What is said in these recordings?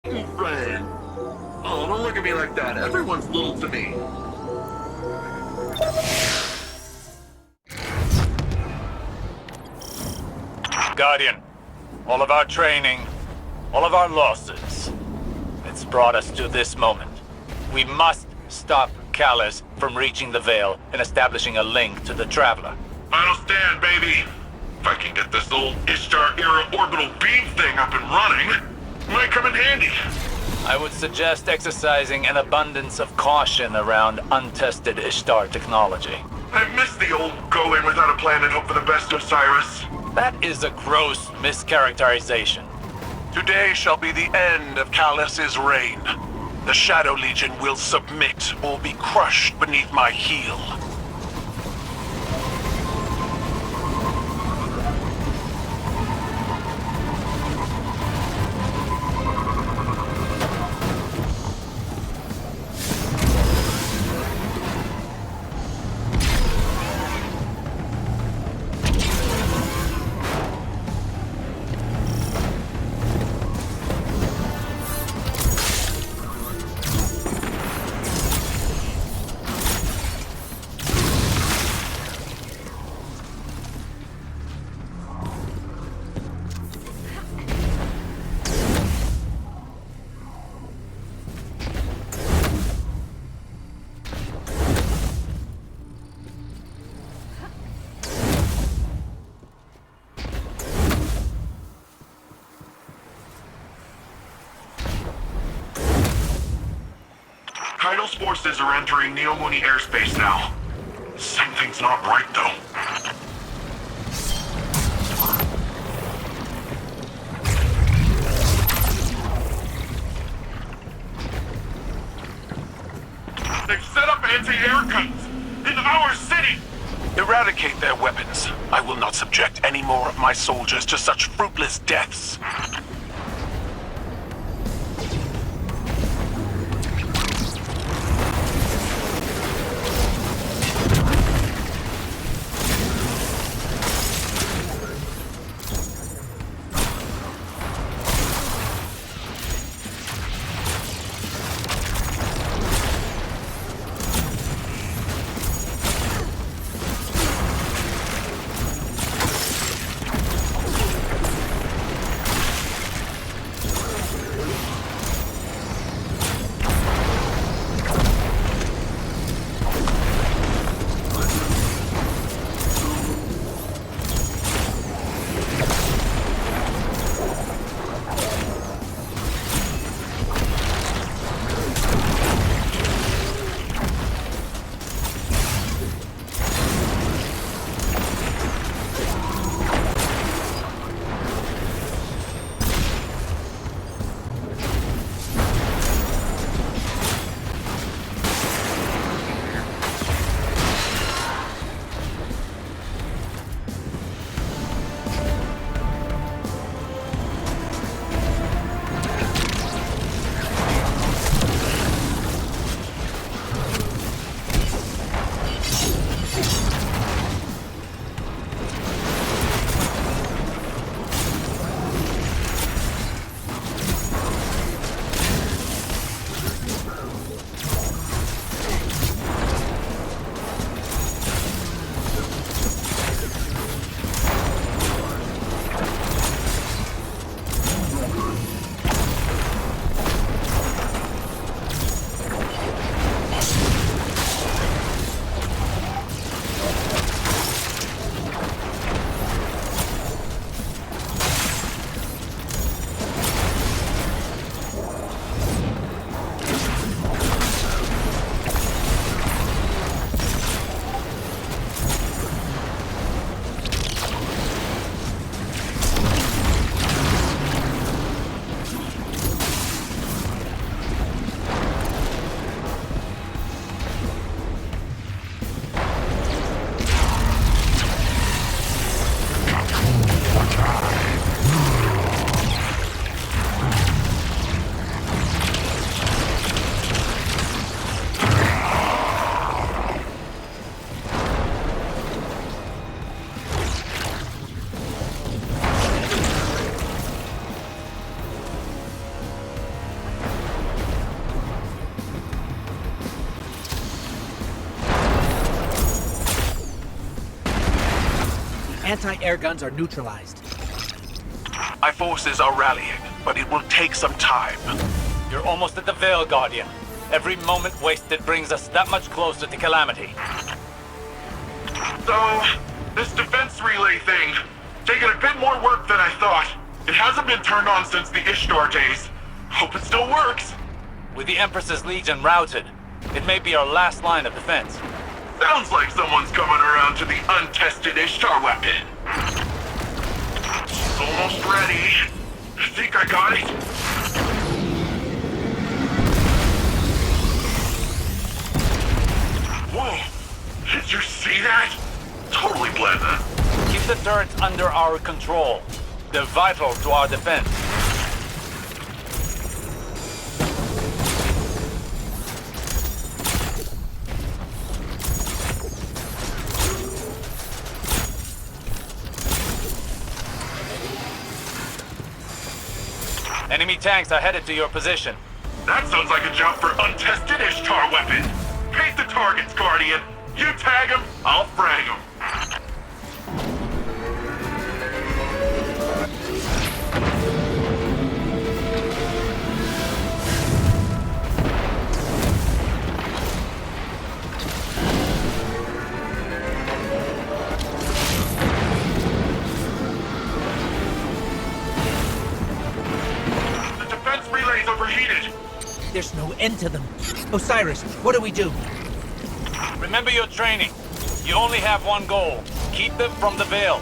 Friend. Oh, don't look at me like that. Everyone's little to me. Guardian, all of our training, all of our losses, it's brought us to this moment. We must stop Callus from reaching the Veil and establishing a link to the Traveler. Final stand, baby. If I can get this old Ishtar-era orbital beam thing up and running, it might come in handy. I would suggest exercising an abundance of caution around untested Ishtar technology. I miss the old go in without a plan and hope for the best, Osiris. That is a gross mischaracterization. Today shall be the end of Callus's reign. The Shadow Legion will submit or be crushed beneath my heel. Kaido's forces are entering Neomuni airspace now. Something's not right, though. They've set up anti-air guns in our city! Eradicate their weapons. I will not subject any more of my soldiers to such fruitless deaths. anti-air guns are neutralized. My forces are rallying, but it will take some time. You're almost at the Veil, Guardian. Every moment wasted brings us that much closer to Calamity. So, this defense relay thing, taking a bit more work than I thought. It hasn't been turned on since the Ishtar days. Hope it still works. With the Empress's Legion routed, it may be our last line of defense. Sounds like someone's coming around to the untested Ishtar weapon. It's almost ready. I think I got it. Whoa! Did you see that? Totally pleasant. Keep the turrets under our control. They're vital to our defense. Enemy tanks are headed to your position. That sounds like a job for untested Ishtar weapon. Paint the targets, Guardian. You tag them, I'll frag them. The defense relay's overheated. There's no end to them. Osiris, what do we do? Remember your training. You only have one goal. Keep them from the Veil.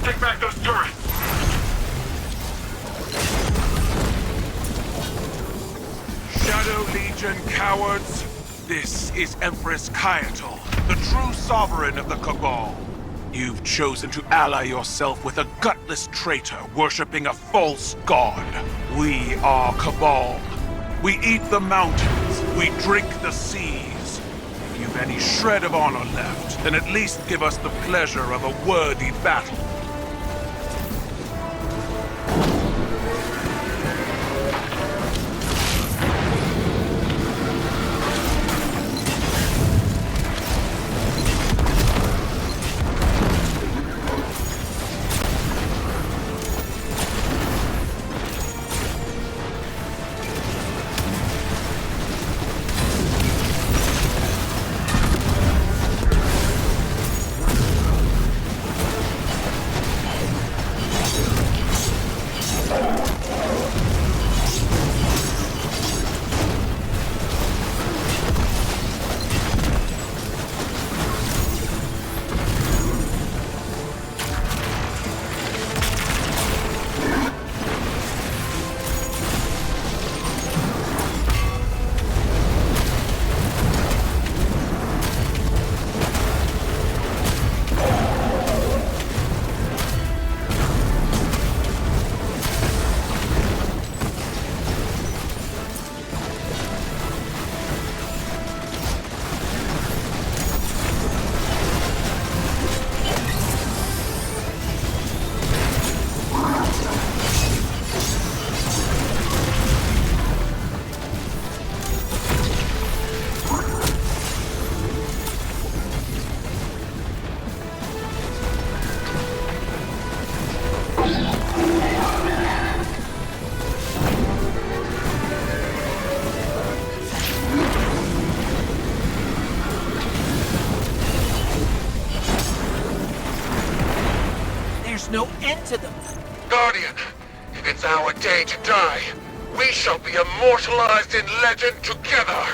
Take back those turrets! Shadow Legion cowards! This is Empress Kyatal, the true sovereign of the Cabal. You've chosen to ally yourself with a gutless traitor worshipping a false god. We are Cabal. We eat the mountains. We drink the seas. If you've any shred of honor left, then at least give us the pleasure of a worthy battle. no end to them. Guardian, it's our day to die. We shall be immortalized in legend together.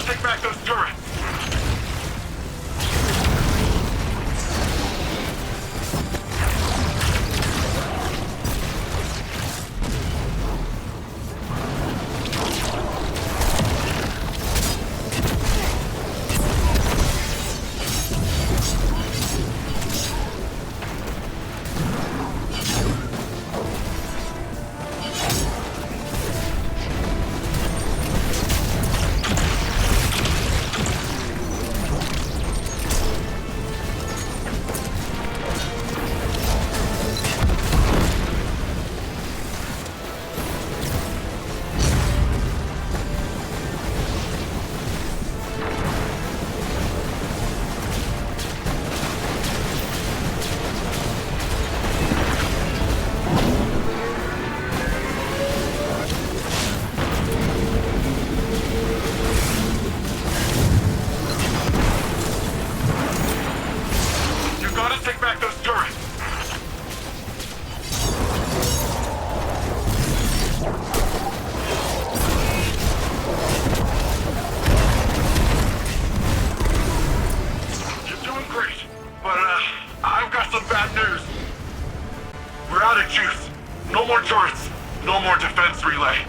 Take back those turrets! Take back those turrets! You're doing great, but I've got some bad news. We're out of juice. No more turrets. No more defense relay.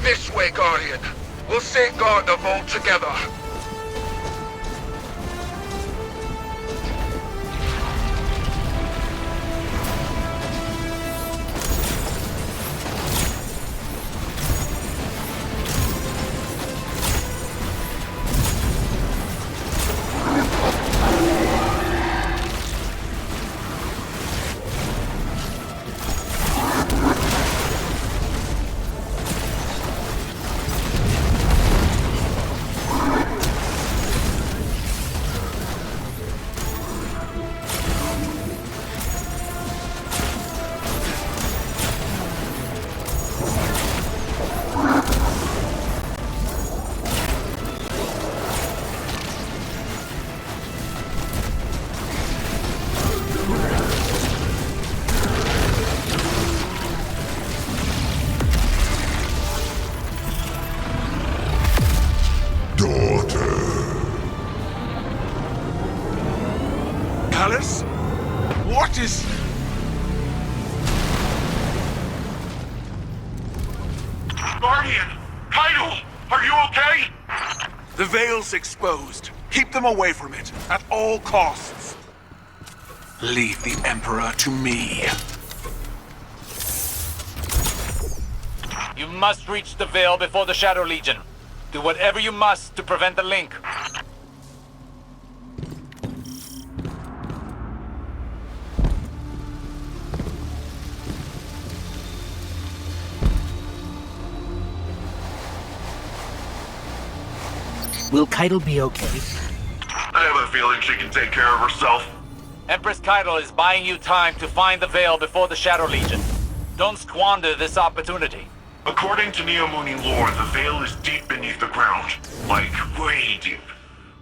This way, Guardian. We'll safeguard the vault together. Alice? What is... Guardian! Kaido! Are you okay? The Veil's exposed. Keep them away from it, at all costs. Leave the Emperor to me. You must reach the Veil before the Shadow Legion. Do whatever you must to prevent the link. Will Keitel be okay? I have a feeling she can take care of herself. Empress Keitel is buying you time to find the Veil before the Shadow Legion. Don't squander this opportunity. According to Neomuni lore, the Veil is deep beneath the ground. Like, way deep.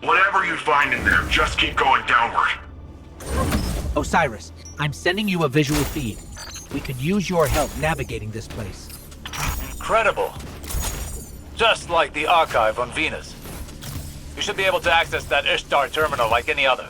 Whatever you find in there, just keep going downward. Osiris, I'm sending you a visual feed. We could use your help navigating this place. Incredible. Just like the archive on Venus. You should be able to access that Ishtar terminal like any other.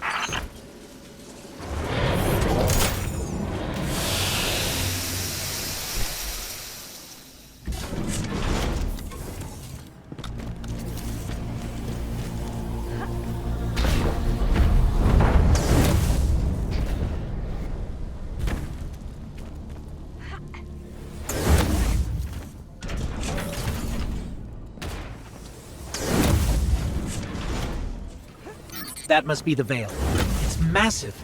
That must be the Veil. It's massive.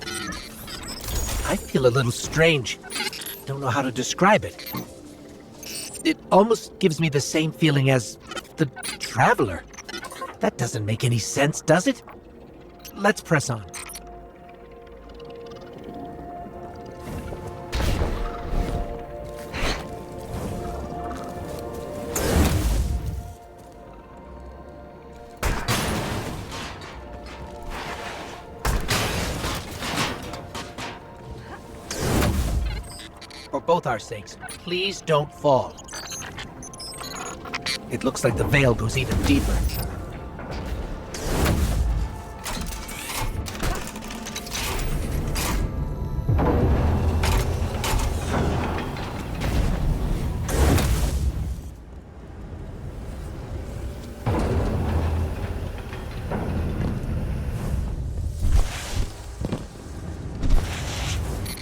I feel a little strange. Don't know how to describe it. It almost gives me the same feeling as the Traveler. That doesn't make any sense, does it? Let's press on. For both our sakes, please don't fall. It looks like the Veil goes even deeper.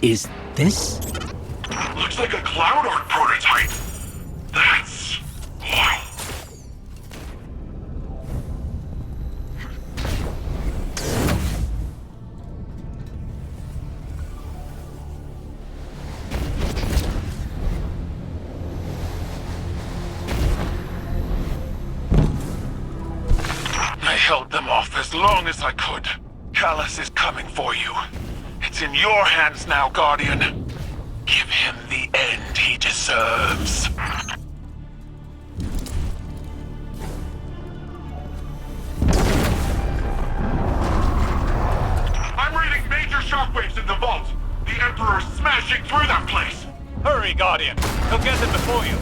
Is this? Looks like a cloud art prototype. That's... wow. I held them off as long as I could. Callus is coming for you. It's in your hands now, Guardian. Give him the end he deserves. I'm reading major shockwaves in the vault. The Emperor's smashing through that place. Hurry, Guardian. He'll get it before you.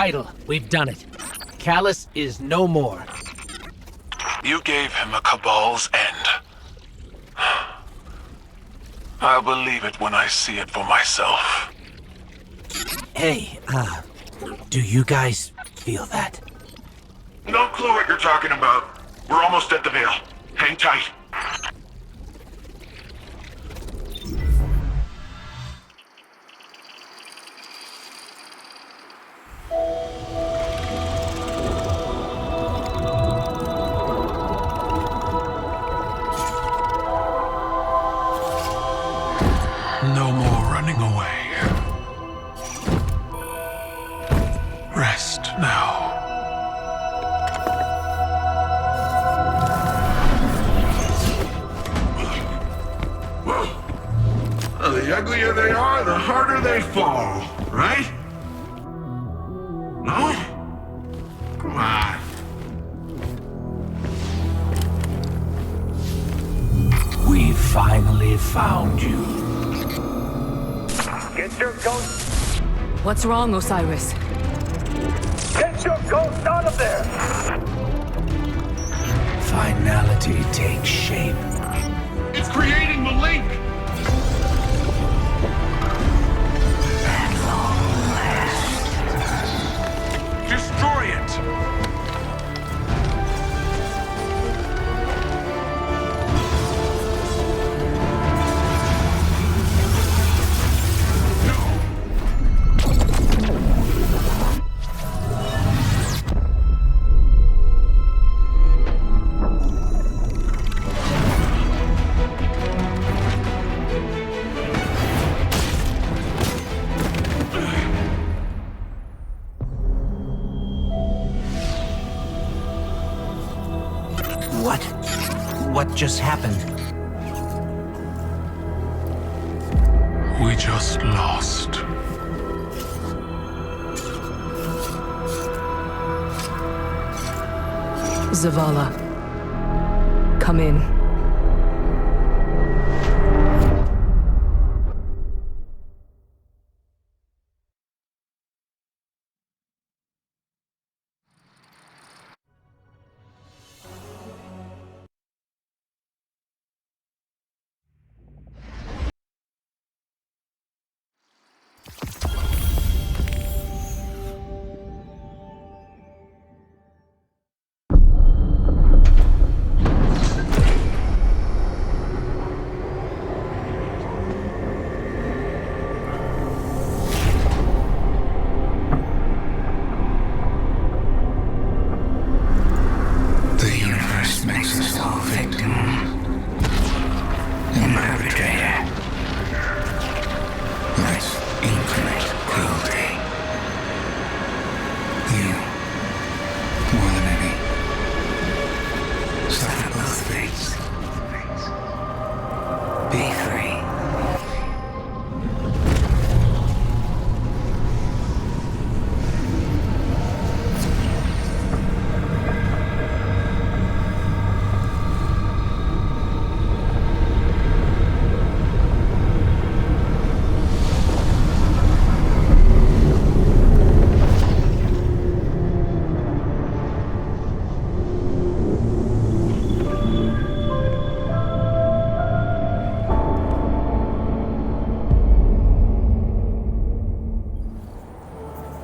title. We've done it. Callus is no more. You gave him a Cabal's end. I'll believe it when I see it for myself. Hey, do you guys feel that? No clue what you're talking about. We're almost at the Veil. Hang tight. No more running away. Rest now. Well, the uglier they are, the harder they fall, right? No? Come on. We finally found you. Get your ghost! What's wrong, Osiris? Get your ghost out of there! Finality takes shape. It's creating the link! Destroy it! What just happened? We just lost. Zavala. Come in.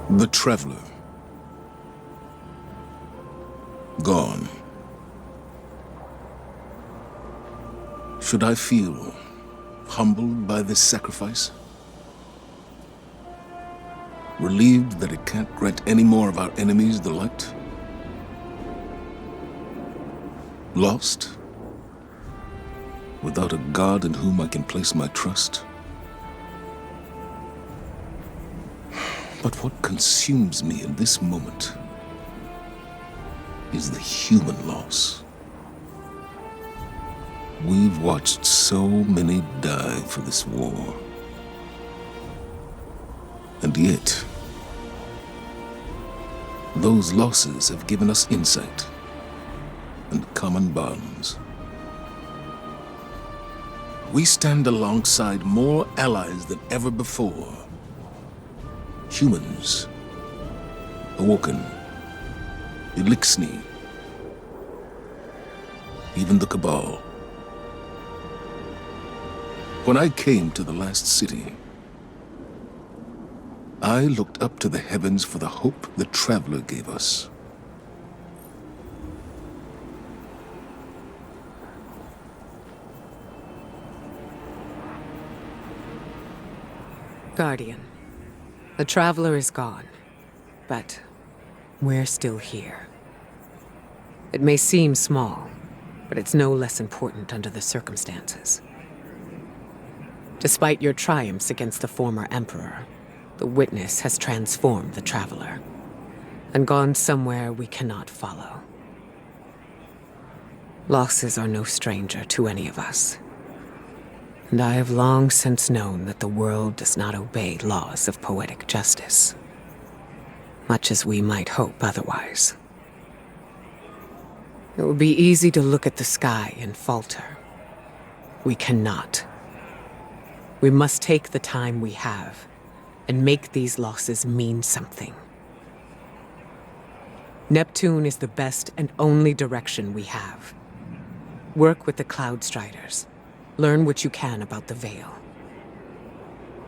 The Traveler. Gone. Should I feel humbled by this sacrifice? Relieved that it can't grant any more of our enemies the light? Lost? Without a God in whom I can place my trust? But what consumes me in this moment is the human loss. We've watched so many die for this war. And yet, those losses have given us insight and common bonds. We stand alongside more allies than ever before. Humans Awoken, Elixni, even the Cabal. When I came to the last city, I looked up to the heavens for the hope the Traveler gave us. Guardian, the Traveler is gone, but we're still here. It may seem small, but it's no less important under the circumstances. Despite your triumphs against the former Emperor, the Witness has transformed the Traveler, and gone somewhere we cannot follow. Losses are no stranger to any of us, and I have long since known that the world does not obey laws of poetic justice, much as we might hope otherwise. It would be easy to look at the sky and falter. We cannot. We must take the time we have and make these losses mean something. Neptune is the best and only direction we have. Work with the Cloud Striders. Learn what you can about the Veil.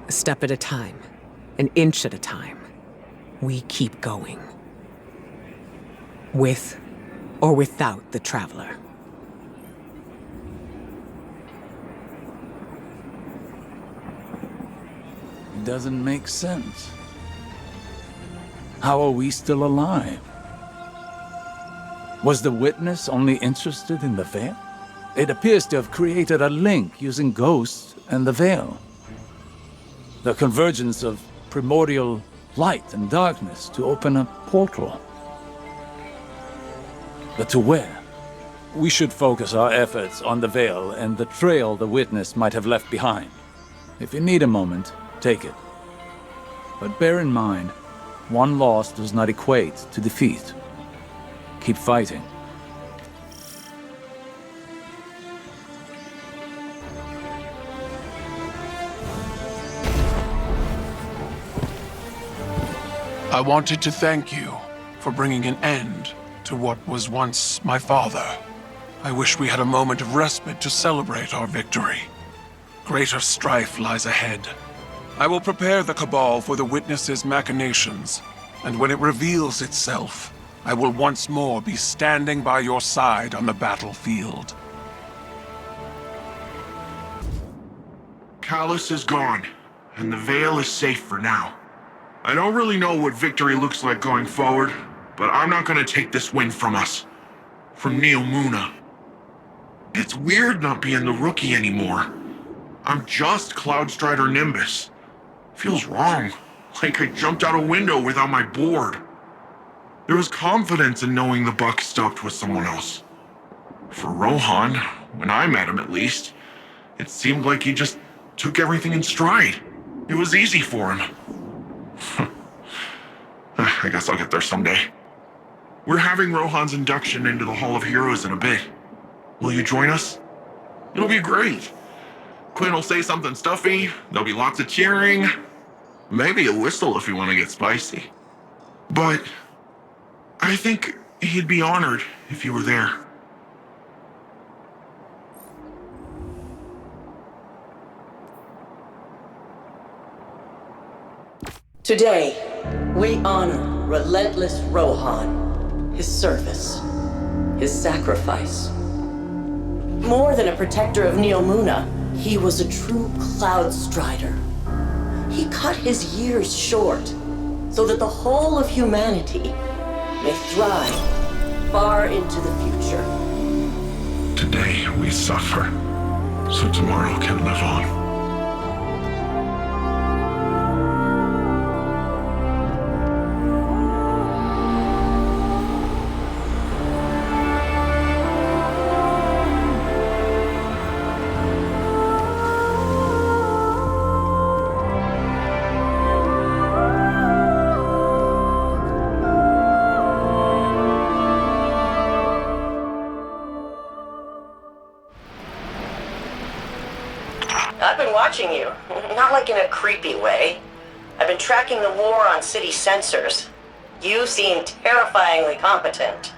A step at a time, an inch at a time, we keep going. With or without the Traveler. Doesn't make sense. How are we still alive? Was the Witness only interested in the Veil? It appears to have created a link using ghosts and the Veil. The convergence of primordial light and darkness to open a portal. But to where? We should focus our efforts on the Veil and the trail the Witness might have left behind. If you need a moment, take it. But bear in mind, one loss does not equate to defeat. Keep fighting. I wanted to thank you for bringing an end to what was once my father. I wish we had a moment of respite to celebrate our victory. Greater strife lies ahead. I will prepare the Cabal for the Witness's machinations, and when it reveals itself, I will once more be standing by your side on the battlefield. Callus is gone, and the Veil is safe for now. I don't really know what victory looks like going forward, but I'm not gonna take this win from us. From Neomuna. It's weird not being the rookie anymore. I'm just Cloudstrider Nimbus. Feels wrong, like I jumped out a window without my board. There was confidence in knowing the buck stopped with someone else. For Rohan, when I met him at least, it seemed like he just took everything in stride. It was easy for him. I guess I'll get there someday. We're having Rohan's induction into the Hall of Heroes in a bit. Will you join us? It'll be great. Quinn will say something stuffy, there'll be lots of cheering. Maybe a whistle if you want to get spicy. But I think he'd be honored if you were there. Today, we honor relentless Rohan, his service, his sacrifice. More than a protector of Neomuna, he was a true Cloud Strider. He cut his years short so that the whole of humanity may thrive far into the future. Today we suffer, so tomorrow can live on. I've been watching you, not like in a creepy way. I've been tracking the war on city sensors. You seem terrifyingly competent.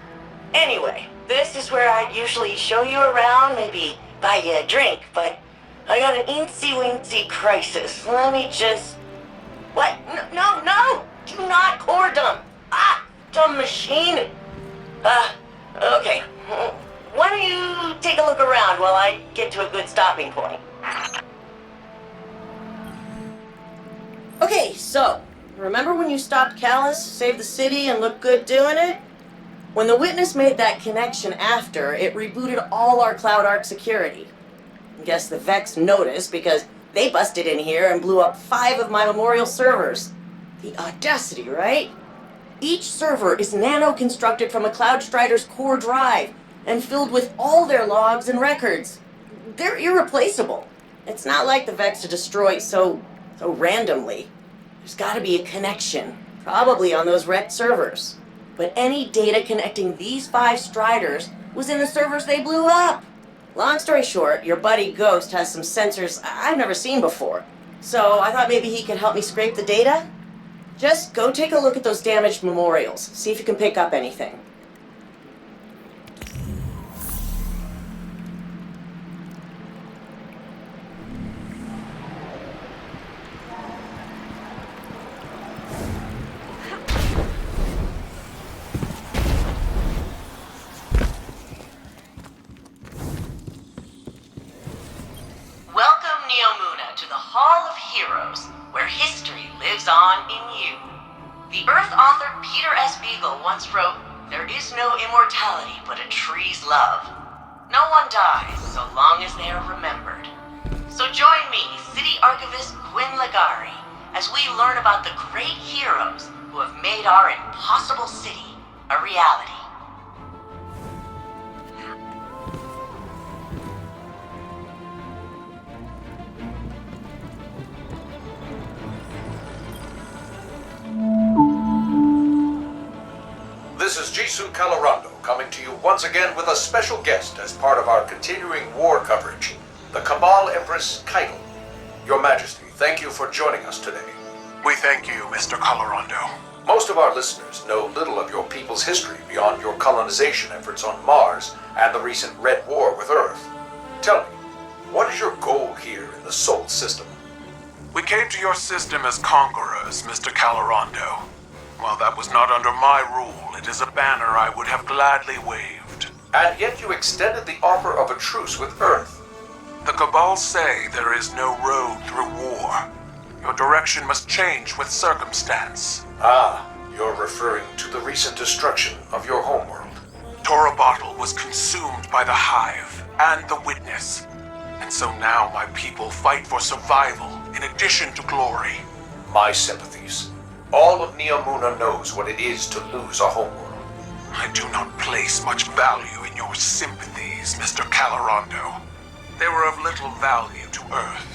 Anyway, this is where I'd usually show you around, maybe buy you a drink, but I got an eensy-weensy crisis. Let me just... What? No! Do not core dump! Ah! Dumb machine! Okay. Why don't you take a look around while I get to a good stopping point? Okay, so, remember when you stopped Callus, saved the city, and looked good doing it? When the Witness made that connection after, it rebooted all our Cloud Arc security. Guess the Vex noticed because they busted in here and blew up 5 of my Memorial servers. The audacity, right? Each server is nano-constructed from a Cloud Strider's core drive and filled with all their logs and records. They're irreplaceable. It's not like the Vex to destroy so randomly. There's gotta be a connection, probably on those wrecked servers. But any data connecting these 5 Striders was in the servers they blew up. Long story short, your buddy Ghost has some sensors I've never seen before. So I thought maybe he could help me scrape the data? Just go take a look at those damaged memorials, see if you can pick up anything. Welcome, Neomuna, to the Hall of Heroes, where history lives on in you. The Earth author Peter S. Beagle once wrote, "There is no immortality but a tree's love. No one dies so long as they are remembered." So join me, City Archivist Quinn Ligari, as we learn about the great heroes who have made our impossible city a reality. This is Jisoo Calorando coming to you once again with a special guest as part of our continuing war coverage, the Cabal Empress Keitel. Your Majesty, thank you for joining us today. We thank you, Mr. Calorando. Most of our listeners know little of your people's history beyond your colonization efforts on Mars and the recent Red War with Earth. Tell me, what is your goal here in the Sol system? We came to your system as conquerors, Mr. Calorando. While that was not under my rule, it is a banner I would have gladly waved. And yet you extended the offer of a truce with Earth. The Cabal say there is no road through war. Your direction must change with circumstance. Ah, you're referring to the recent destruction of your homeworld. Torabottle was consumed by the Hive and the Witness. And so now my people fight for survival in addition to glory. My sympathies. All of Neomuna knows what it is to lose a homeworld. I do not place much value in your sympathies, Mr. Calorando. They were of little value to Earth.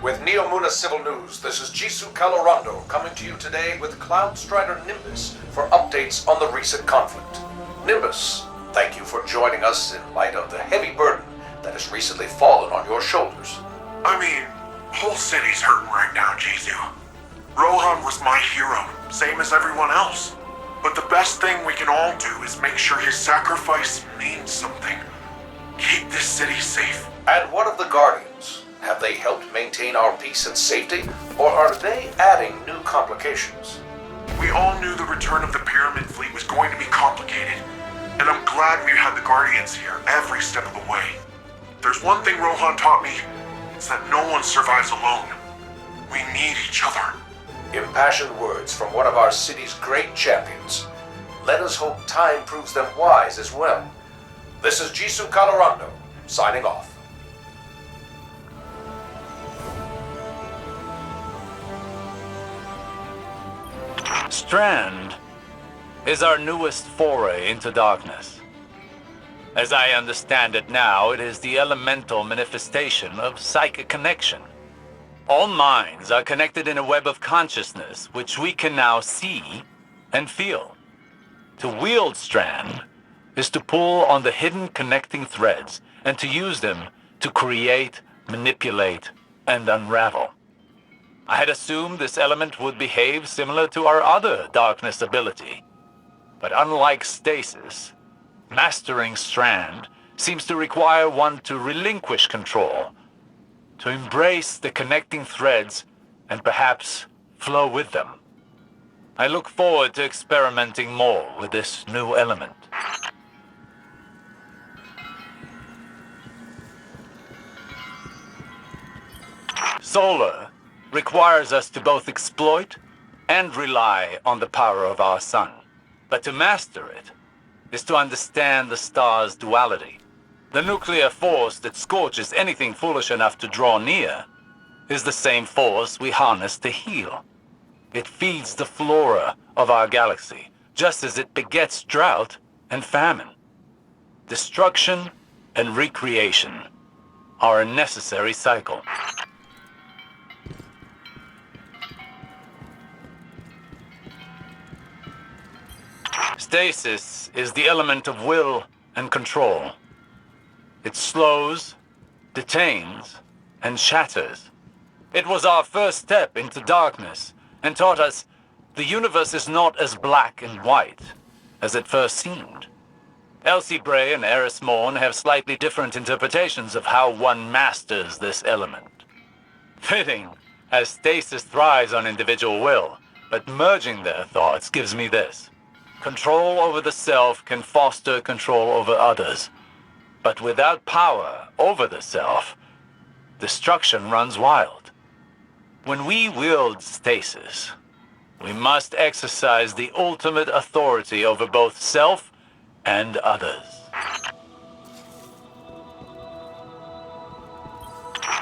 With Neomuna Civil News, this is Jisoo Calorando coming to you today with Cloud Strider Nimbus for updates on the recent conflict. Nimbus, thank you for joining us in light of the heavy burden that has recently fallen on your shoulders. I mean, whole city's hurting right now, Jisoo. Rohan was my hero, same as everyone else. But the best thing we can all do is make sure his sacrifice means something. Keep this city safe. And what of the Guardians? Have they helped maintain our peace and safety, or are they adding new complications? We all knew the return of the Pyramid Fleet was going to be complicated, and I'm glad we had the Guardians here every step of the way. There's one thing Rohan taught me, it's that no one survives alone. We need each other. Impassioned words from one of our city's great champions. Let us hope time proves them wise as well. This is Jisoo Calorando, signing off. Strand is our newest foray into darkness. As I understand it now, it is the elemental manifestation of psychic connection. All minds are connected in a web of consciousness, which we can now see and feel. To wield Strand is to pull on the hidden connecting threads and to use them to create manipulate, and unravel. I had assumed this element would behave similar to our other darkness ability. But unlike stasis, mastering Strand seems to require one to relinquish control, to embrace the connecting threads and perhaps flow with them. I look forward to experimenting more with this new element. Solar requires us to both exploit and rely on the power of our sun. But to master it is to understand the star's duality. The nuclear force that scorches anything foolish enough to draw near is the same force we harness to heal. It feeds the flora of our galaxy, just as it begets drought and famine. Destruction and recreation are a necessary cycle. Stasis is the element of will and control. It slows, detains, and shatters. It was our first step into darkness and taught us the universe is not as black and white as it first seemed. Elsie Bray and Eris Morn have slightly different interpretations of how one masters this element. Fitting, as stasis thrives on individual will, but merging their thoughts gives me this. Control over the self can foster control over others. But without power over the self, destruction runs wild. When we wield stasis, we must exercise the ultimate authority over both self and others.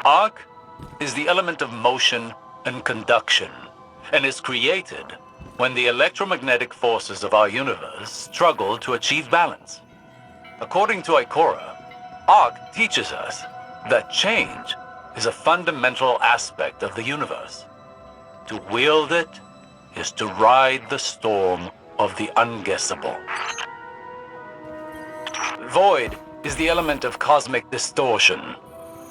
Arc is the element of motion and conduction, and is created when the electromagnetic forces of our universe struggle to achieve balance. According to Ikora, Arc teaches us that change is a fundamental aspect of the universe. To wield it is to ride the storm of the unguessable. Void is the element of cosmic distortion.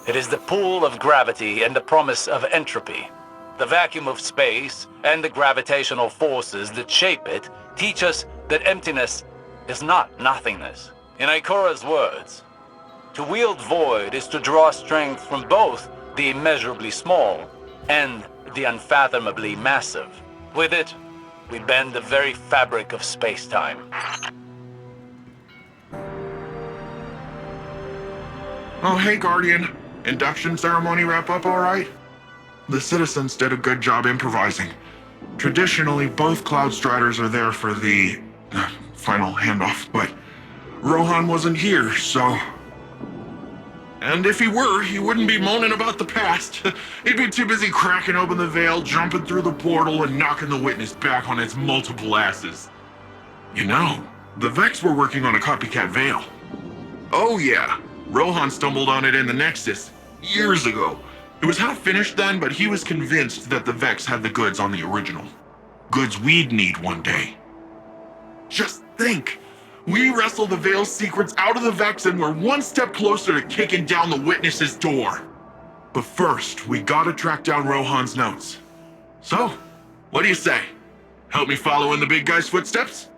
It is the pull of gravity and the promise of entropy. The vacuum of space and the gravitational forces that shape it teach us that emptiness is not nothingness. In Ikora's words, to wield void is to draw strength from both the immeasurably small and the unfathomably massive. With it, we bend the very fabric of space-time. Oh, hey, Guardian. Induction ceremony wrap up all right? The citizens did a good job improvising. Traditionally, both Cloud Striders are there for the final handoff, but Rohan wasn't here, so... And if he were, he wouldn't be moaning about the past. He'd be too busy cracking open the veil, jumping through the portal, and knocking the witness back on its multiple asses. You know, the Vex were working on a copycat veil. Oh yeah, Rohan stumbled on it in the Nexus, years ago. It was half finished then, but he was convinced that the Vex had the goods on the original. Goods we'd need one day. Just think! We wrestle the Veil's secrets out of the Vex and we're one step closer to kicking down the Witness's door. But first, we gotta track down Rohan's notes. So, what do you say? Help me follow in the big guy's footsteps?